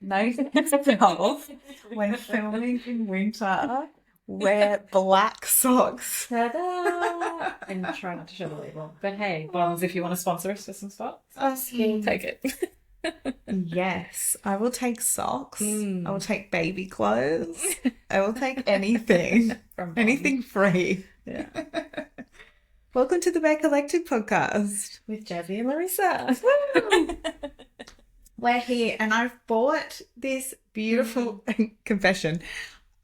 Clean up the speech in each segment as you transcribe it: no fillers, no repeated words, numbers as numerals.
Note to self, when filming in winter, wear black socks. Ta-da! And try not to show the label. But hey, Bonds, if you want to sponsor us for some spots, take it. Yes, I will take socks. Mm. I will take baby clothes. I will take anything. From Anything free. Yeah. Welcome to the Bay Collective podcast. With Jazzy and Larissa. We're here and I've bought this beautiful confession.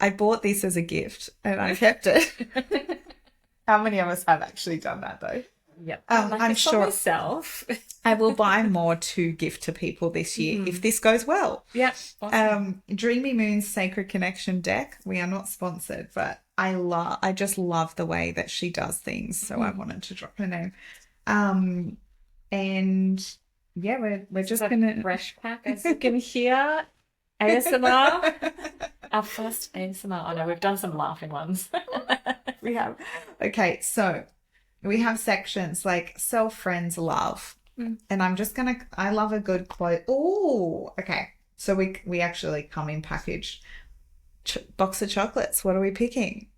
I bought this as a gift and I kept it. How many of us have actually done that though? Yep. I'm sure myself. I will buy more to gift to people this year if this goes well. Yep. Awesome. Dreamy Moon's Sacred Connection deck. We are not sponsored, but I just love the way that she does things. So I wanted to drop her name. And yeah, we're just gonna fresh pack. As you can hear, ASMR. Our first ASMR. Oh no, we've done some laughing ones. We have. Okay, so we have sections like self, friends, love. And I love a good quote. Oh, okay. So we actually come in packaged box of chocolates. What are we picking?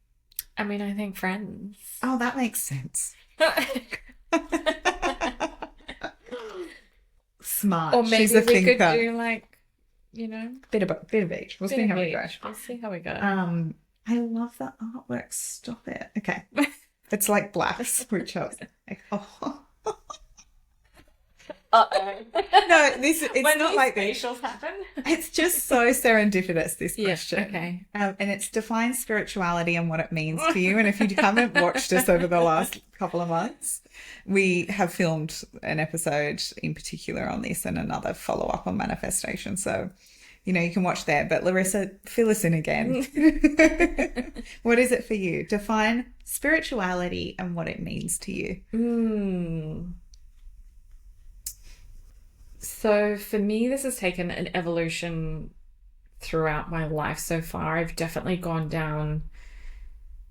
I mean, I think friends. Oh, that makes sense. Smart. Or maybe She's a we thinker. could do like, bit of each. We'll see how we go. We'll see how we go. I love the artwork. Stop it. Okay. It's like blacks, which I was like, oh. Uh-oh. No, it's when not like facials happen. It's just so serendipitous, this question. Okay. And it's define spirituality and what it means to you. And if you haven't watched us over the last couple of months, we have filmed an episode in particular on this and another follow-up on manifestation. So, you can watch there. But Larissa, fill us in again. What is it for you? Define spirituality and what it means to you. So for me, this has taken an evolution throughout my life so far. I've definitely gone down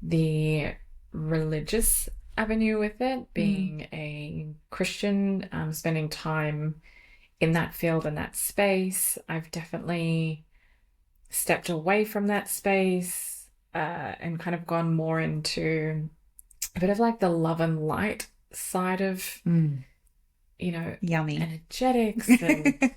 the religious avenue with it, being a Christian, spending time in that field and that space. I've definitely stepped away from that space and kind of gone more into a bit of like the love and light side of Yummy energetics and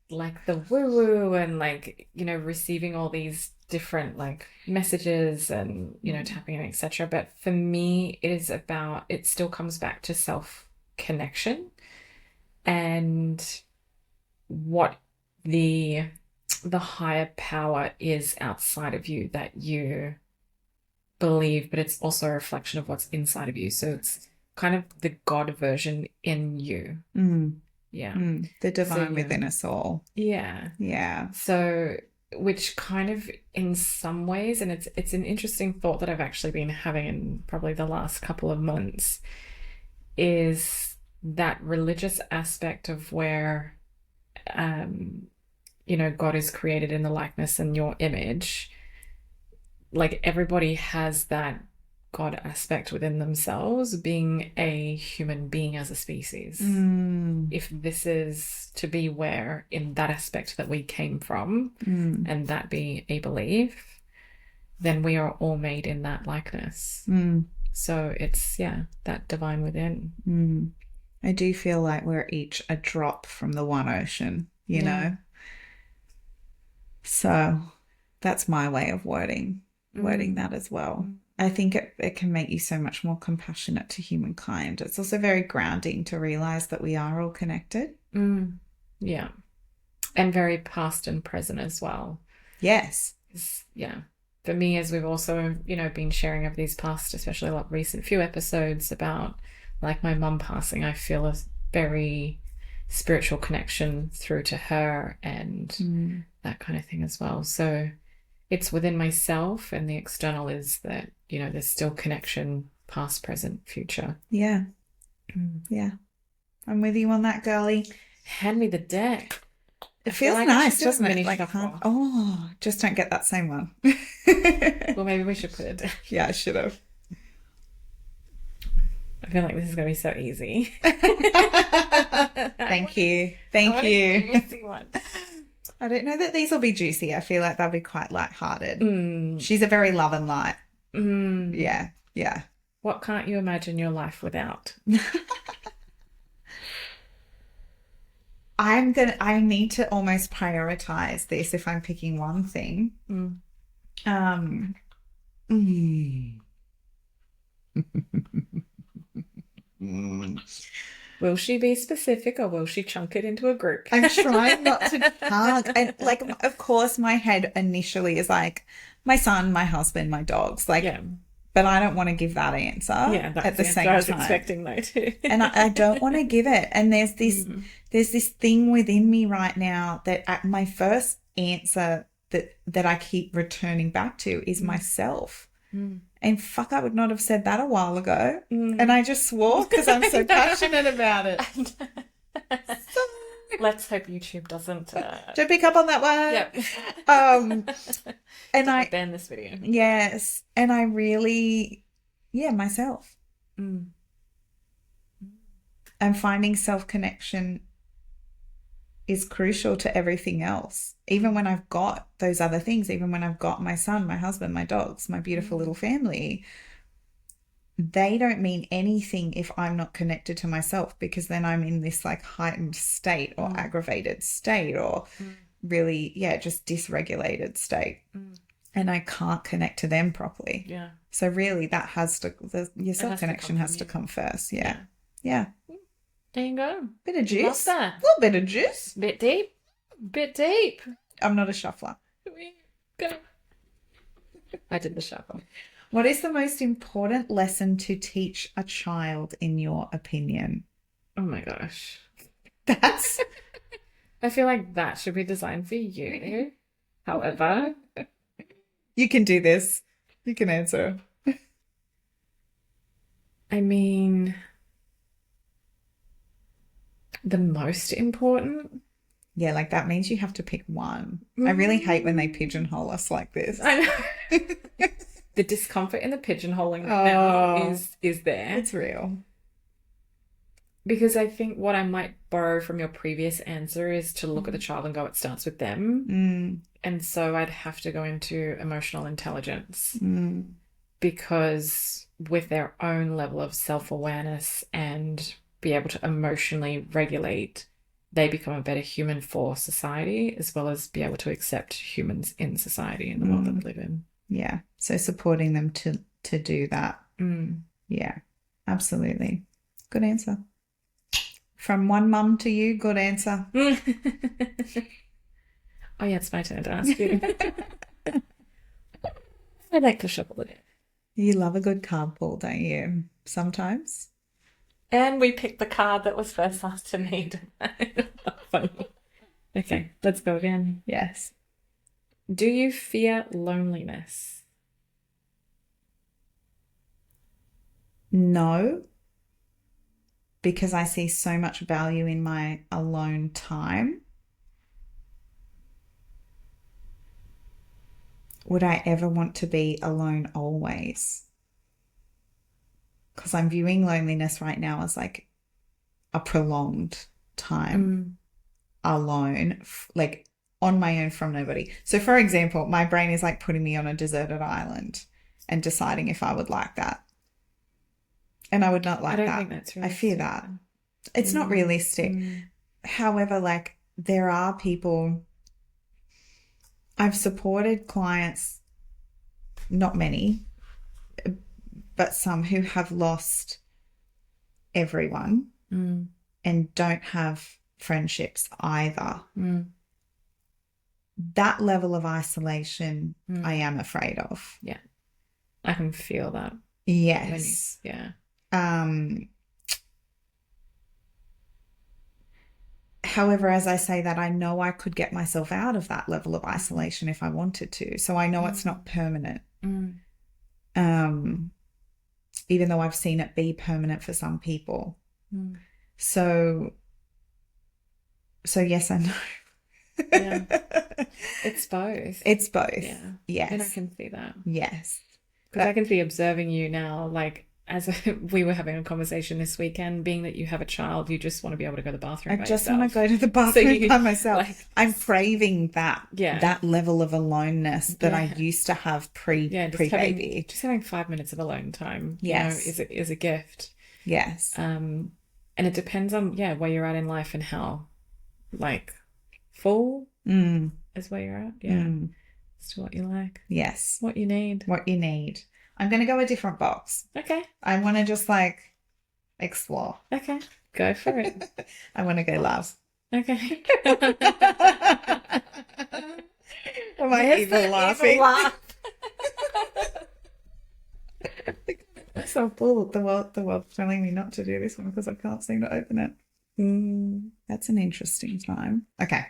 like the woo-woo and like, receiving all these different like messages and, tapping in, etc. But for me, it still comes back to self-connection and what the higher power is outside of you that you believe, but it's also a reflection of what's inside of you. So it's kind of the God version in you. Yeah. The divine within us all. Yeah. So, which kind of in some ways, and it's an interesting thought that I've actually been having in probably the last couple of months, is that religious aspect of where, God is created in the likeness and your image. Like everybody has that God aspect within themselves, being a human being as a species. If this is to be where in that aspect that we came from and that be a belief, then we are all made in that likeness. So it's, that divine within. I do feel like we're each a drop from the one ocean, you know? So that's my way of wording that as well. I think it can make you so much more compassionate to humankind. It's also very grounding to realize that we are all connected. Yeah. And very past and present as well. Yes. Yeah. For me, as we've also, been sharing of these past, especially a lot recent few episodes about like my mum passing, I feel a very spiritual connection through to her and that kind of thing as well. So it's within myself, and the external is that, there's still connection, past, present, future. Yeah. Yeah. I'm with you on that, girlie. Hand me the deck. It feels like nice, doesn't it? Like, just don't get that same one. Well, maybe we should put it down. Yeah, I should have. I feel like this is going to be so easy. Thank you. Thank you. Easy one. I don't know that these will be juicy. I feel like they'll be quite lighthearted. Mm. She's a very love and light. Mm. Yeah. Yeah. What can't you imagine your life without? I need to almost prioritize this if I'm picking one thing. Mm. Mm. Will she be specific or will she chunk it into a group? I'm trying not to chunk. And like, of course, my head initially is like my son, my husband, my dogs. Like, Yeah. but I don't want to give that answer That's at the same I was time. expecting though too. And I don't want to give it. And there's this thing within me right now that my first answer that I keep returning back to is myself. Mm. And fuck, I would not have said that a while ago. And I just swore because I'm so passionate about it. Let's hope YouTube doesn't Don't pick up on that one. Yep. And I ban this video. Yes. And I really, myself. Mm. And finding self-connection is crucial to everything else. Even when I've got those other things, even when I've got my son, my husband, my dogs, my beautiful little family, they don't mean anything if I'm not connected to myself, because then I'm in this like heightened state or aggravated state or really, just dysregulated state. And I can't connect to them properly. Yeah. So really that your self-connection has to come first. Yeah. There you go. Bit of juice. Love that. A little bit of juice. Bit deep. Bit deep. I'm not a shuffler. Go. I did the shuffle. What is the most important lesson to teach a child, in your opinion? Oh my gosh. That's... I feel like that should be designed for you. However... You can do this. You can answer. I mean... The most important? Yeah, like that means you have to pick one. I really hate when they pigeonhole us like this. I know. The discomfort in the pigeonholing now is there. It's real. Because I think what I might borrow from your previous answer is to look at the child and go, it starts with them. And so I'd have to go into emotional intelligence because with their own level of self-awareness and be able to emotionally regulate, they become a better human for society, as well as be able to accept humans in society in the world that we live in. Yeah. So supporting them to do that. Yeah, absolutely. Good answer. From one mum to you, good answer. Oh yeah, it's my turn to ask you. I'd like to shuffle it. You love a good card pull, don't you? Sometimes. And we picked the card that was first asked to me. Funny. Okay, let's go again. Yes. Do you fear loneliness? No, because I see so much value in my alone time. Would I ever want to be alone always? Because I'm viewing loneliness right now as like a prolonged time alone, like on my own from nobody. So for example, my brain is like putting me on a deserted island and deciding if I would like that. And I would not like that. I don't think that's realistic. I fear that. It's not realistic. However, like there are people, I've supported clients, not many, but some who have lost everyone and don't have friendships either. That level of isolation I am afraid of. Yeah. I can feel that. Yes. Yeah. However, as I say that, I know I could get myself out of that level of isolation if I wanted to. So I know it's not permanent. Even though I've seen it be permanent for some people. So yes, I know. Yeah. It's both. It's both. Yeah. Yes. And I can see that. Yes. Because I can see observing you now, like we were having a conversation this weekend, being that you have a child, you just want to be able to go to the bathroom by just yourself. want to go to the bathroom by myself. I'm craving that level of aloneness that I used to have pre-baby. Just having 5 minutes of alone time, yes, is a gift. Yes. And it depends on where you're at in life and how like full is where you're at. Yeah. As to what you like. Yes. What you need. I'm going to go a different box. Okay. I want to just explore. Okay. Go for it. I want to go love. Okay. Am I evil laughing? Evil laugh. So full. The world's telling me not to do this one because I can't seem to open it. That's an interesting time. Okay.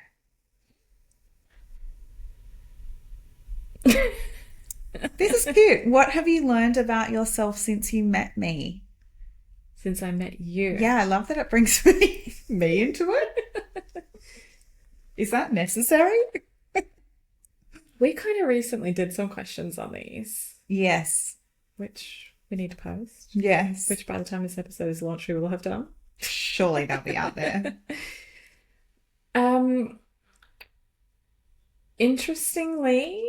This is cute. What have you learned about yourself since you met me? Since I met you? Yeah, I love that it brings me into it. Is that necessary? We kind of recently did some questions on these. Yes. Which we need to post. Yes. Which by the time this episode is launched, we will have done. Surely they'll be out there. Interestingly,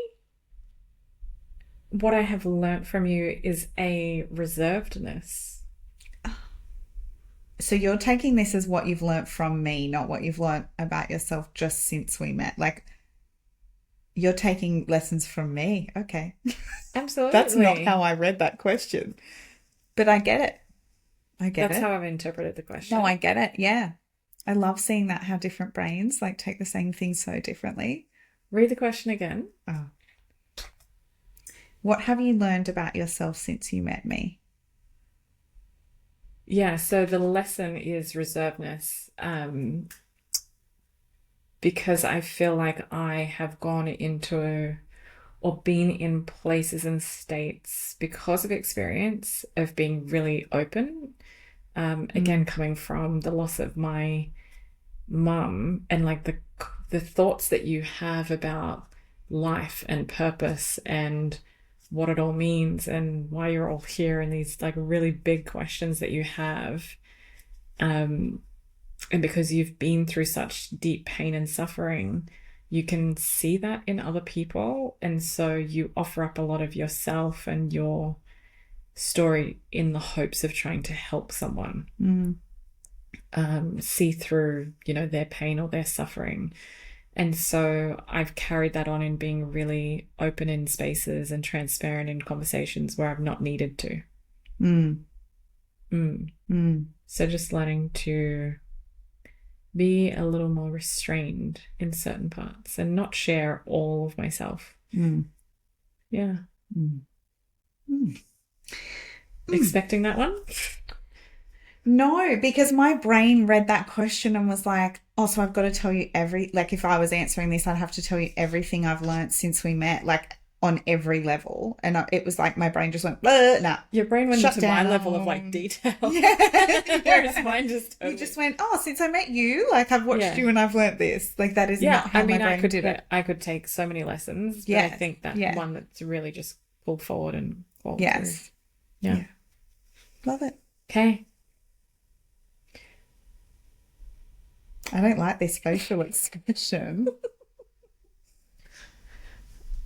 what I have learnt from you is a reservedness. So you're taking this as what you've learnt from me, not what you've learnt about yourself just since we met. Like, you're taking lessons from me. Okay. Absolutely. That's not how I read that question. But I get it. That's how I've interpreted the question. No, I get it. Yeah. I love seeing that, how different brains take the same thing so differently. Read the question again. Oh. What have you learned about yourself since you met me? Yeah, so the lesson is reservedness, because I feel like I have gone into or been in places and states because of experience of being really open. Again, coming from the loss of my mum and the thoughts that you have about life and purpose and what it all means and why you're all here and these really big questions that you have. And because you've been through such deep pain and suffering, you can see that in other people. And so you offer up a lot of yourself and your story in the hopes of trying to help someone see through, their pain or their suffering. And so I've carried that on in being really open in spaces and transparent in conversations where I've not needed to. So just learning to be a little more restrained in certain parts and not share all of myself. Yeah. Expecting that one? No, because my brain read that question and was like, oh, so I've got to tell you if I was answering this, I'd have to tell you everything I've learned since we met, on every level. And it was like my brain just went, nah. Your brain went into my level of detail. Yeah. Whereas mine just totally... You just went, oh, since I met you, I've watched you and I've learned this. That is not how my brain did it. I could take so many lessons, but I think that one that's really just pulled forward and followed through. Yeah. Love it. Okay. I don't like this facial expression.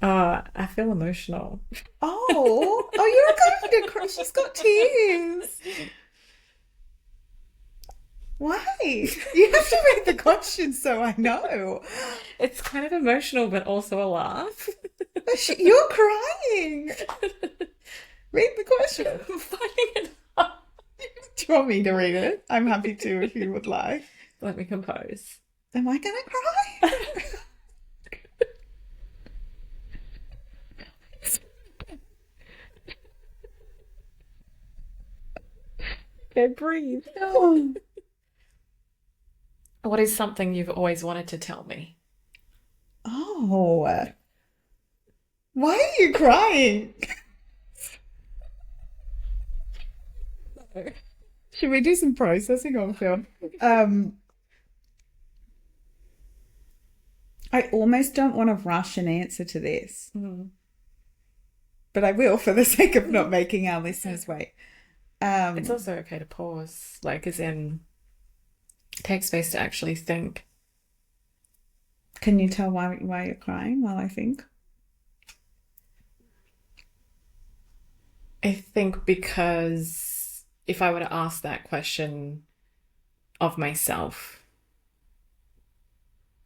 I feel emotional. Oh, you're going to cry. She's got tears. Why? You have to read the question so I know. It's kind of emotional, but also a laugh. You're crying. Read the question. I'm finding it hard. Do you want me to read it? I'm happy to if you would like. Let me compose. Am I going to cry? Okay, breathe. Oh. What is something you've always wanted to tell me? Oh. Why are you crying? No. Should we do some processing on film? I almost don't want to rush an answer to this. But I will for the sake of not making our listeners wait. It's also okay to pause, like as in take space to actually think. Can you tell why you're crying while I think? I think because if I were to ask that question of myself,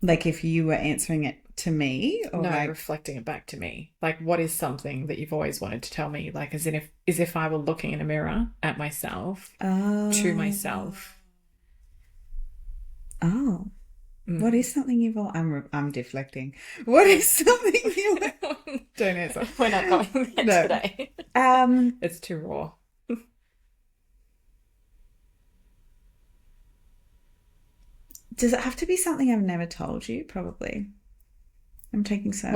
Like if you were answering it to me, or no, like, reflecting it back to me, like what is something that you've always wanted to tell me, like as if I were looking in a mirror at myself, to myself. Oh, what is something you've all, I'm deflecting. What is something you don't answer? We're not going there No. today. It's too raw. Does it have to be something I've never told you? Probably. I'm taking so.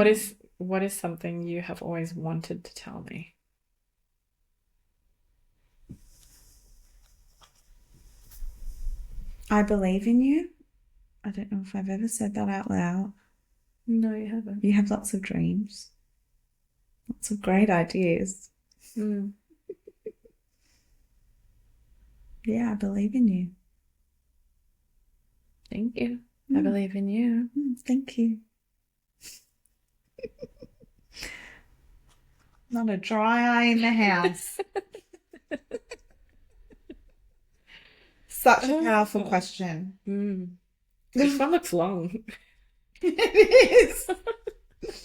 What is something you have always wanted to tell me? I believe in you. I don't know if I've ever said that out loud. No, you haven't. You have lots of dreams. Lots of great ideas. Yeah, I believe in you. Thank you. I believe in you. Thank you. Not a dry eye in the house. Such a powerful question. This one looks long. It is.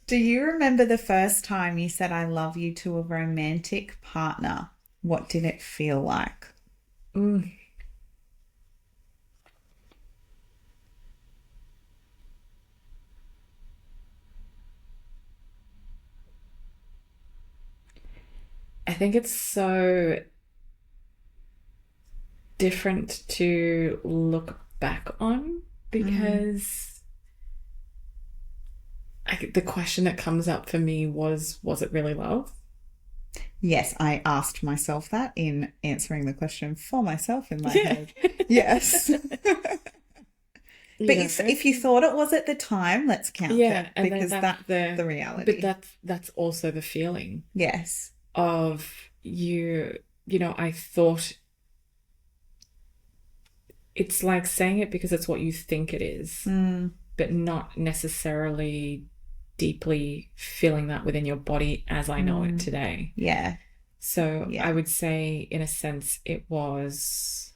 Do you remember the first time you said I love you to a romantic partner? What did it feel like? I think it's so different to look back on because the question that comes up for me was it really love? Yes, I asked myself that in answering the question for myself in my head. Yes. But if you thought it was at the time, let's count it because that's the reality. But that's also the feeling. Yes. Of I thought it's like saying it because it's what you think it is, but not necessarily deeply feeling that within your body as I know it today. Yeah. So I would say, in a sense, it was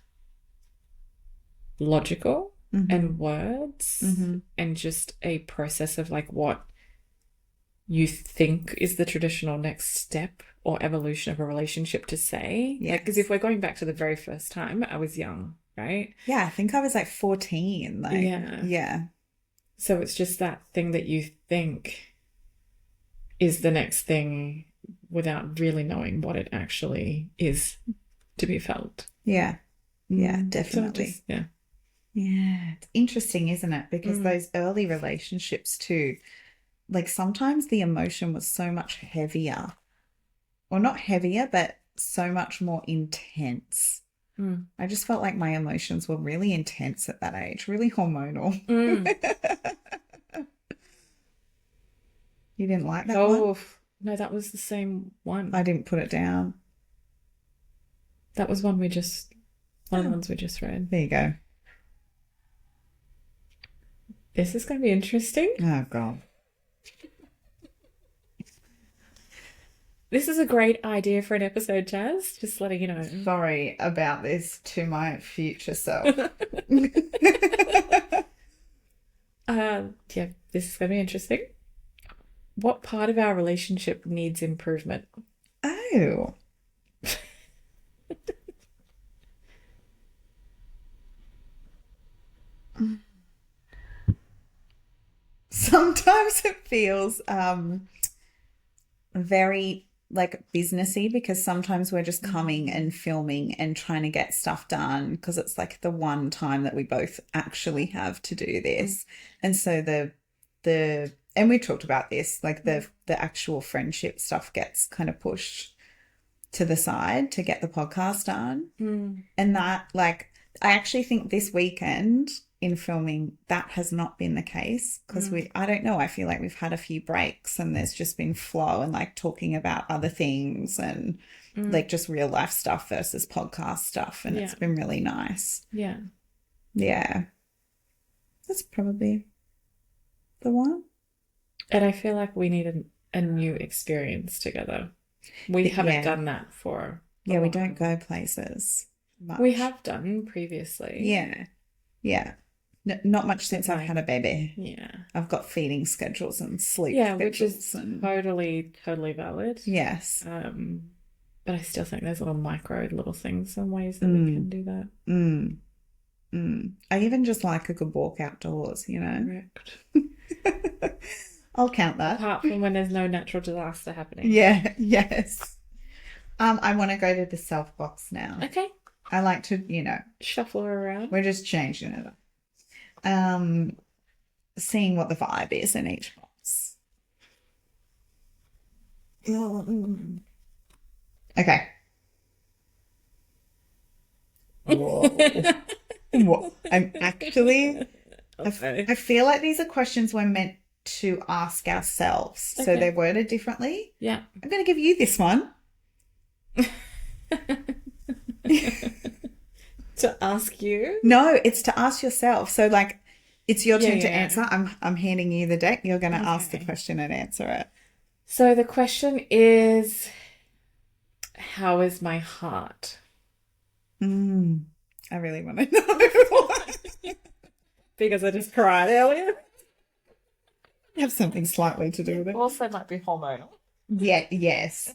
logical and words and just a process of like what you think is the traditional next step or evolution of a relationship to say. Yeah. Because if we're going back to the very first time, I was young, right? Yeah, I think I was like 14. Yeah. So it's just that thing that you think is the next thing without really knowing what it actually is to be felt. Yeah. Yeah, definitely. So yeah. It's interesting, isn't it? Because those early relationships too, like sometimes the emotion was so much heavier, or not heavier, but so much more intense. I just felt like my emotions were really intense at that age, really hormonal. You didn't like that one? No, that was the same one. I didn't put it down. That was one of the ones we just read. There you go. This is going to be interesting. Oh, God. This is a great idea for an episode, Jazz. Just letting you know. Sorry about this to my future self. Yeah, this is going to be interesting. What part of our relationship needs improvement? Oh. Sometimes it feels very like businessy because sometimes we're just coming and filming and trying to get stuff done because it's like the one time that we both actually have to do this. And so and we talked about this, like the actual friendship stuff gets kind of pushed to the side to get the podcast done. And that, like, I actually think this weekend in filming, that has not been the case because I don't know, I feel like we've had a few breaks and there's just been flow and like talking about other things and like just real life stuff versus podcast stuff. And it's been really nice. Yeah. Yeah. That's probably the one. And I feel like we need a new experience together. We haven't done that for Yeah, we don't go places much. We have done previously. Yeah. Yeah. Not much since I've had a baby. Yeah. I've got feeding schedules and sleep schedules. Which is totally valid. Yes. But I still think there's little things and ways that we can do that. I even just like a good walk outdoors, you know? Correct. I'll count that. Apart from when there's no natural disaster happening. Yeah, yes. I want to go to the self box now. Okay. I like to, shuffle around. We're just changing it up. Seeing what the vibe is in each box. Okay. Whoa. What? I'm actually, Okay. I feel like these are questions we're meant to ask ourselves. So they're worded differently. Yeah. I'm going to give you this one. To ask you? No, it's to ask yourself. So like it's your turn to answer. I'm handing you the deck. You're going to ask the question and answer it. So the question is, how is my heart? I really want to know. Because I just cried earlier. Have something slightly to do with it. Also might be hormonal. Yeah, yes.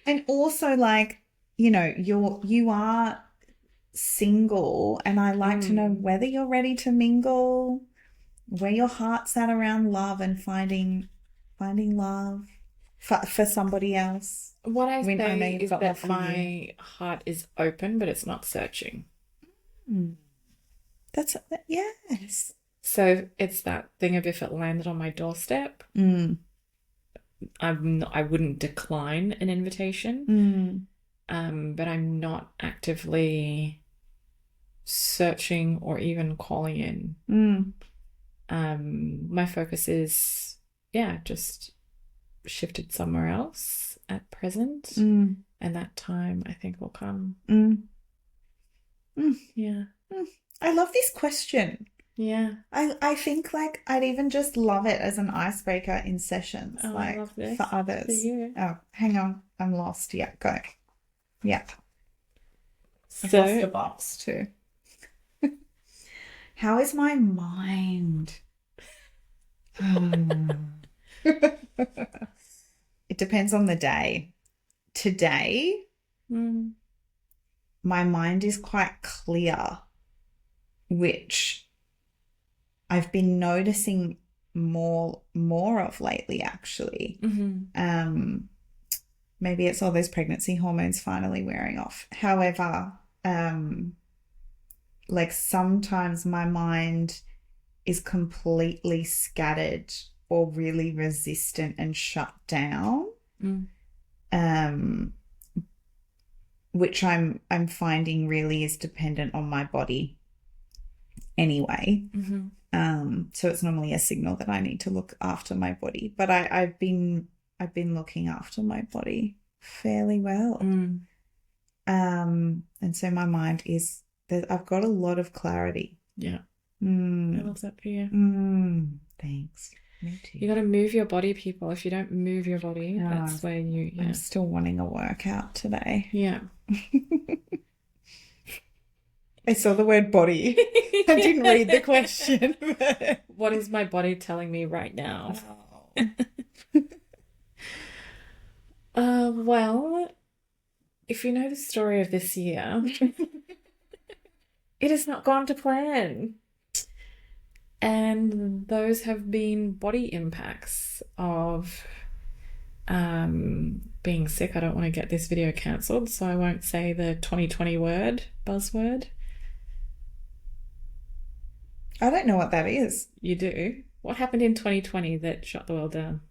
And also like, you are single and I like to know whether you're ready to mingle, where your heart's at around love and finding love for somebody else. What I say is that my heart is open, but it's not searching. That's yes. So it's that thing of if it landed on my doorstep, I wouldn't decline an invitation. But I'm not actively searching or even calling in. My focus is, just shifted somewhere else at present. And that time I think will come. Yeah. I love this question. Yeah. I think like I'd even just love it as an icebreaker in sessions, I love this. for others. For you. Oh, hang on. I'm lost. Yeah, go. Yeah. So Across the box too. How is my mind? It depends on the day. Today, my mind is quite clear, which I've been noticing more of lately, actually. Maybe it's all those pregnancy hormones finally wearing off. However, like sometimes my mind is completely scattered or really resistant and shut down, which I'm finding really is dependent on my body anyway. So it's normally a signal that I need to look after my body. But I've been looking after my body fairly well. And so my mind is that I've got a lot of clarity. Yeah. I love that for you. Thanks. Me too. You got to move your body, people. If you don't move your body, that's where you... I'm still wanting a workout today. Yeah. I saw the word body. I didn't read the question. What is my body telling me right now? Well, if you know the story of this year, it has not gone to plan. And those have been body impacts of being sick. I don't want to get this video cancelled, so I won't say the 2020 buzzword. I don't know what that is. You do? What happened in 2020 that shut the world down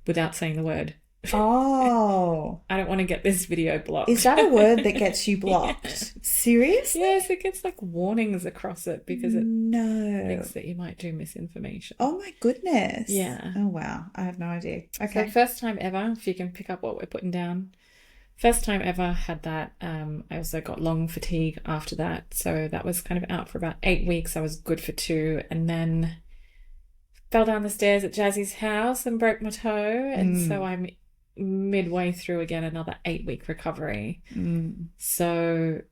without saying the word? Oh, I don't want to get this video blocked. is that a word that gets you blocked? Seriously? Yes, it gets like warnings across it because it No. thinks that you might do misinformation. Oh my goodness. Yeah. Oh wow. I have no idea. Okay. So first time ever, if you can pick up what we're putting down. First time ever had that. I also got long fatigue after that. So that was kind of out for about 8 weeks. I was good for 2. And then fell down the stairs at Jazzy's house and broke my toe. And so I'm midway through again another 8-week recovery. So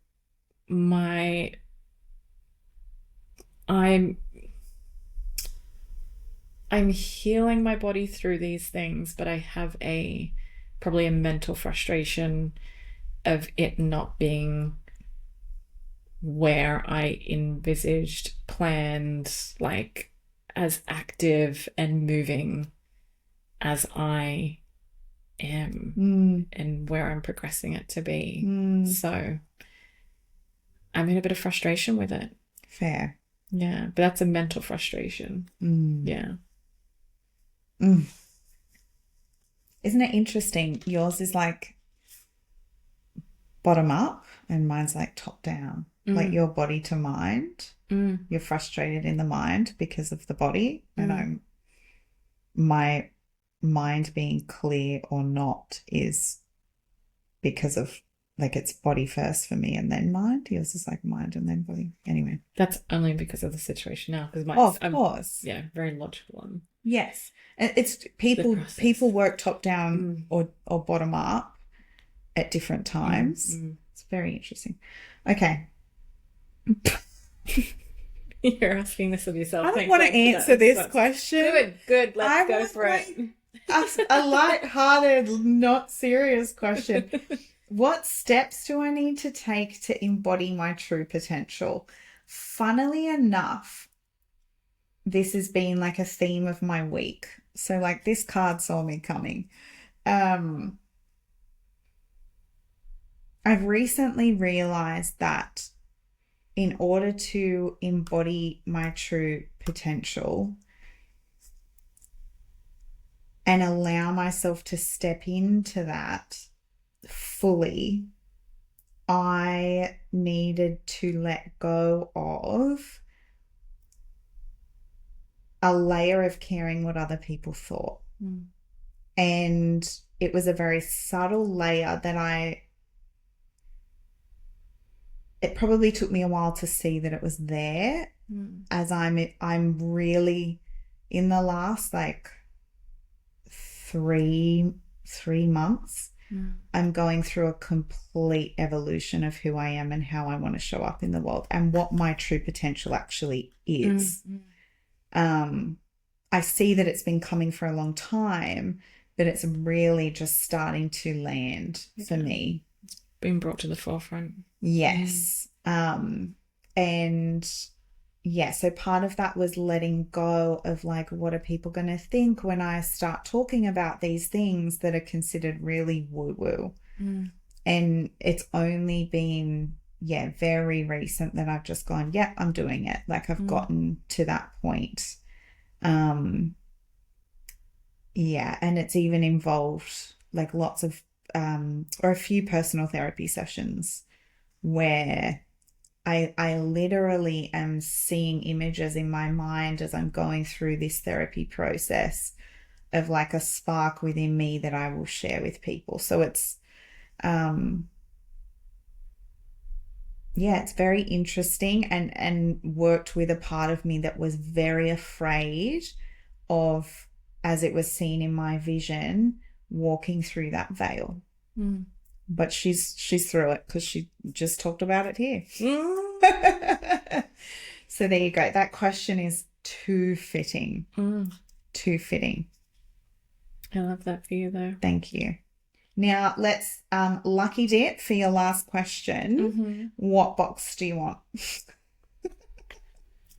I'm healing my body through these things, but I have probably a mental frustration of it not being where I envisaged, planned, like as active and moving as I am and where I'm progressing it to be. So I'm in a bit of frustration with it. Fair. Yeah, but that's a mental frustration. Yeah. Isn't it interesting? Yours is like bottom up and mine's like top down. Like your body to mind. You're frustrated in the mind because of the body, and my mind being clear or not is because of like it's body first for me and then mind. Yours is like mind and then body. Anyway, that's only because of the situation now. Because of course, yeah, very logical one. Yes, and it's people work top down or bottom up at different times. It's very interesting. Okay. You're asking this of yourself. I don't want to answer this question. Good. Let's go for it. A light-hearted, not serious question. What steps do I need to take to embody my true potential? Funnily enough, this has been like a theme of my week. So like this card saw me coming. I've recently realized that in order to embody my true potential and allow myself to step into that fully, I needed to let go of a layer of caring what other people thought. And it was a very subtle layer that it probably took me a while to see that it was there, as I'm really in the last like 3 months, I'm going through a complete evolution of who I am and how I want to show up in the world and what my true potential actually is. I see that it's been coming for a long time, but it's really just starting to land for me. It's been brought to the forefront. Yes. And yeah, so part of that was letting go of like, what are people going to think when I start talking about these things that are considered really woo-woo? And it's only been, very recent that I've just gone, I'm doing it. Like I've gotten to that point. And it's even involved like lots of, or a few personal therapy sessions where I literally am seeing images in my mind as I'm going through this therapy process of like a spark within me that I will share with people. So it's, it's very interesting and worked with a part of me that was very afraid of, as it was seen in my vision, walking through that veil. But she's through it because she just talked about it here. So there you go. That question is too fitting. Too fitting. I love that for you though. Thank you. Now let's lucky dip for your last question. What box do you want?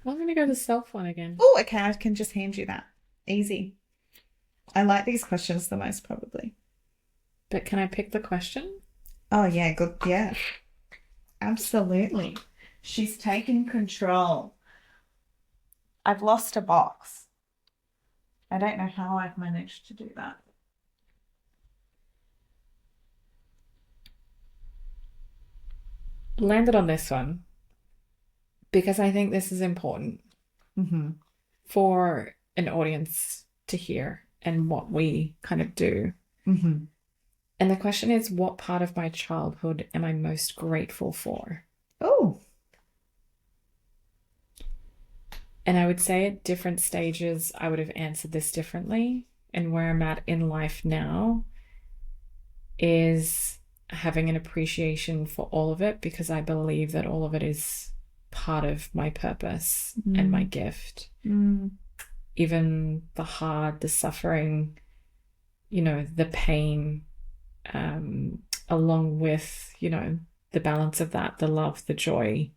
I'm going to go the self one again. Oh, okay. I can just hand you that. Easy. I like these questions the most probably. But can I pick the question? Oh, yeah. Good. Yeah. Absolutely. She's taking control. I've lost a box. I don't know how I've managed to do that. landed on this one because I think this is important for an audience to hear and what we kind of do. And the question is, what part of my childhood am I most grateful for? Oh. And I would say at different stages, I would have answered this differently. And where I'm at in life now is having an appreciation for all of it, because I believe that all of it is part of my purpose and my gift. Even the hard, the suffering, you know, the pain, along with, you know, the balance of that, the love, the joy,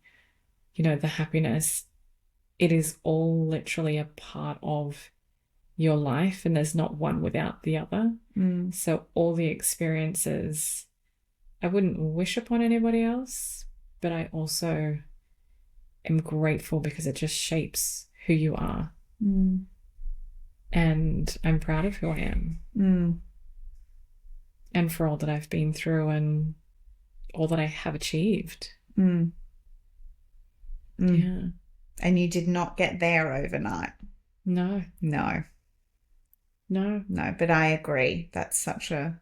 you know, the happiness. It is all literally a part of your life, and there's not one without the other. So all the experiences, I wouldn't wish upon anybody else, but I also am grateful because it just shapes who you are. And I'm proud of who I am. And for all that I've been through and all that I have achieved. Yeah. And you did not get there overnight. No. But I agree. That's such a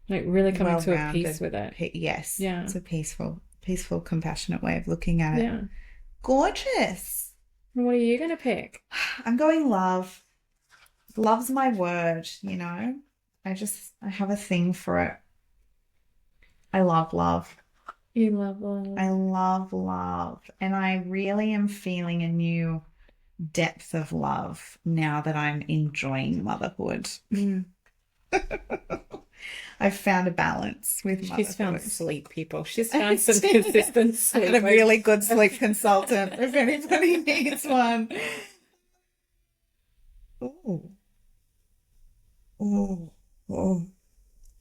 really coming to a peace with it. Yes. Yeah. It's a peaceful, compassionate way of looking at it. Yeah. Gorgeous. What are you going to pick? I'm going love. Love's my word, you know. I have a thing for it. I love love. You love love. I love love. And I really am feeling a new depth of love now that I'm enjoying motherhood. I've found a balance with motherhood. She's found sleep, people. She's found some consistent sleep. I had a really good sleep consultant if anybody needs one. Oh. Are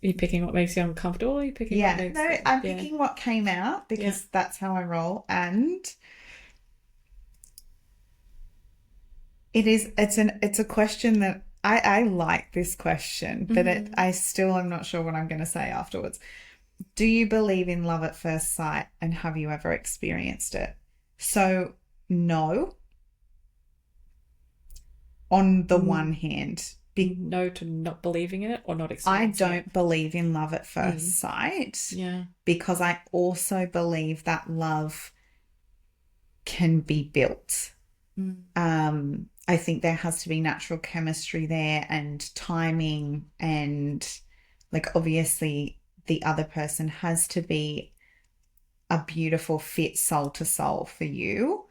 you picking what makes you uncomfortable? Or are you picking what makes I'm picking what came out because that's how I roll. And it's a question that I like this question, but I still am not sure what I'm going to say afterwards. Do you believe in love at first sight, and have you ever experienced it? So, no. On the one hand, no to not believing in it or not experiencing I don't believe in love at first sight. Yeah. Because I also believe that love can be built. I think there has to be natural chemistry there and timing, and like obviously the other person has to be a beautiful fit soul to soul for you.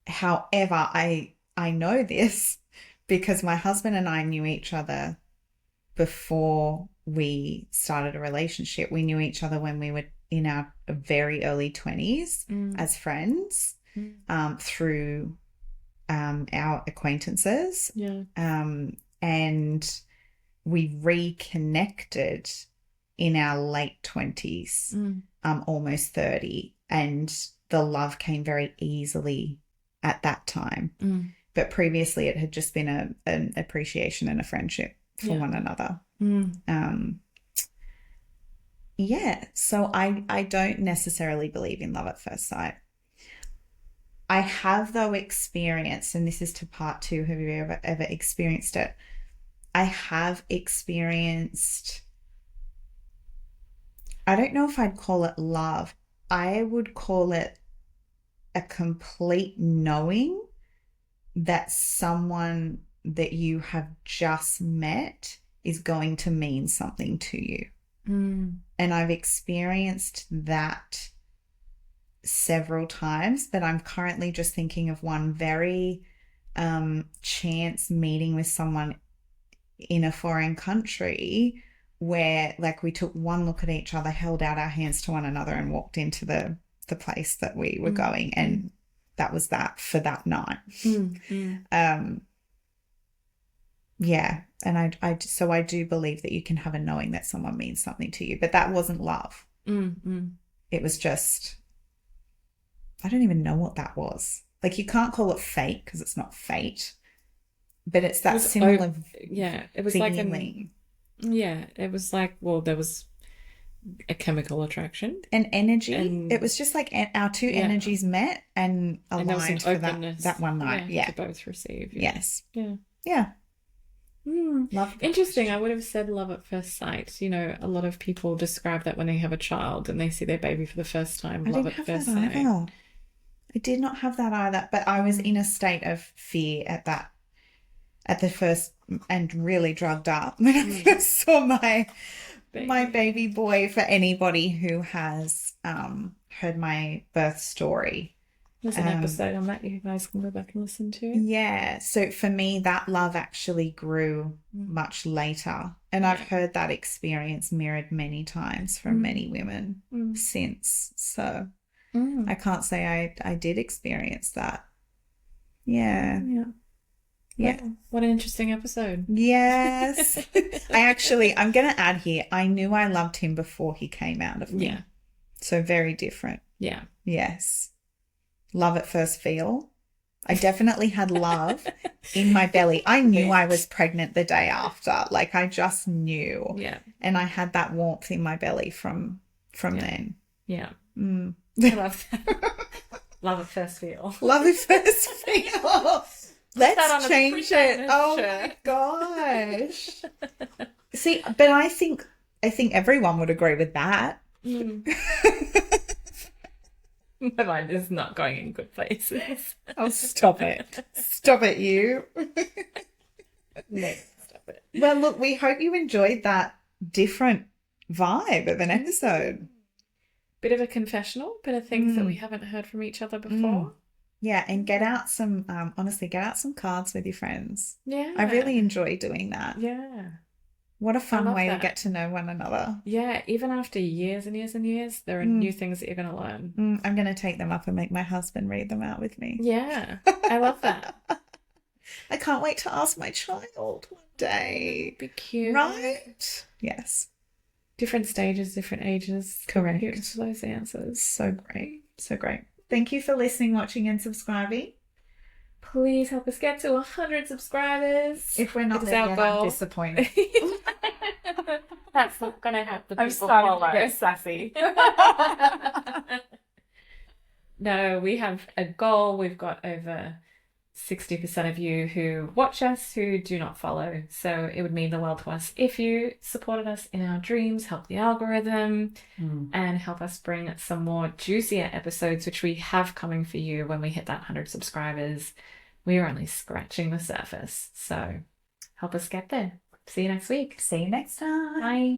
However, I know this because my husband and I knew each other before we started a relationship. We knew each other when we were in our very early 20s as friends through our acquaintances. And we reconnected in our late 20s, almost 30, and the love came very easily at that time. But previously it had just been an appreciation and a friendship for one another. So I don't necessarily believe in love at first sight. I have, though, experienced, and this is to part two, have you ever experienced it? I have experienced, I don't know if I'd call it love. I would call it a complete knowing that someone that you have just met is going to mean something to you. And I've experienced that several times, but I'm currently just thinking of one very chance meeting with someone in a foreign country where, like, we took one look at each other, held out our hands to one another and walked into the place that we were going, and that was that for that night. And I do believe that you can have a knowing that someone means something to you, but that wasn't love. It was just, I don't even know what that was. Like, you can't call it fate because it's not fate, but it's that similar. It was feeling. it was like, well, there was a chemical attraction. and energy. And- It was just like our two Yeah. energies met and And there was aligned an for openness, that one night. Yeah. to both receive. Yeah. Yes. Yeah. Yeah. Love. Interesting. I would have said love at first sight. You know, a lot of people describe that when they have a child and they see their baby for the first time. I Love didn't at have first that sight. either. I did not have that either, but I was in a state of fear at the first, and really drugged up when I first saw my baby boy. For anybody who has heard my birth story, There's an episode on that you guys can go back and listen to. yeah. So for me, that love actually grew much later, and I've heard that experience mirrored many times from many women since. So I can't say I did experience that. Yeah. Yeah. Wow. What an interesting episode. Yes. I'm going to add here, I knew I loved him before he came out of me. Yeah. So very different. Yeah. Yes. Love at first feel. I definitely had love in my belly. I knew I was pregnant the day after. Like, I just knew. Yeah. And I had that warmth in my belly from then. Yeah. Mm. I love that. Love at first feel. Love at first feel. Let's change it. Oh my gosh. See, but I think everyone would agree with that. My mind is not going in good places. Oh, stop it. Stop it, you. No, stop it. Well, look, we hope you enjoyed that different vibe of an episode. Bit of a confessional, bit of things that we haven't heard from each other before. Yeah, and get out some, honestly, get out some cards with your friends. Yeah. I really enjoy doing that. Yeah. What a fun way to that. get to know one another. Yeah, even after years and years and years, there are new things that you're going to learn. I'm going to take them up and make my husband read them out with me. Yeah, I love that. I can't wait to ask my child one day. Be cute. Right? Yes. Different stages, different ages. Correct. Cute to those answers. So great. So great. Thank you for listening, watching, and subscribing. Please help us get to 100 subscribers. If we're not It's there our yet, goal. I'm disappointed. That's not going to happen. I'm starting to get sassy. No, we have a goal. We've got over 60% of you who watch us who do not follow. So it would mean the world to us if you supported us in our dreams, help the algorithm, and help us bring some more juicier episodes, which we have coming for you when we hit that 100 subscribers. We are only scratching the surface. So help us get there. See you next week. See you next time. Bye.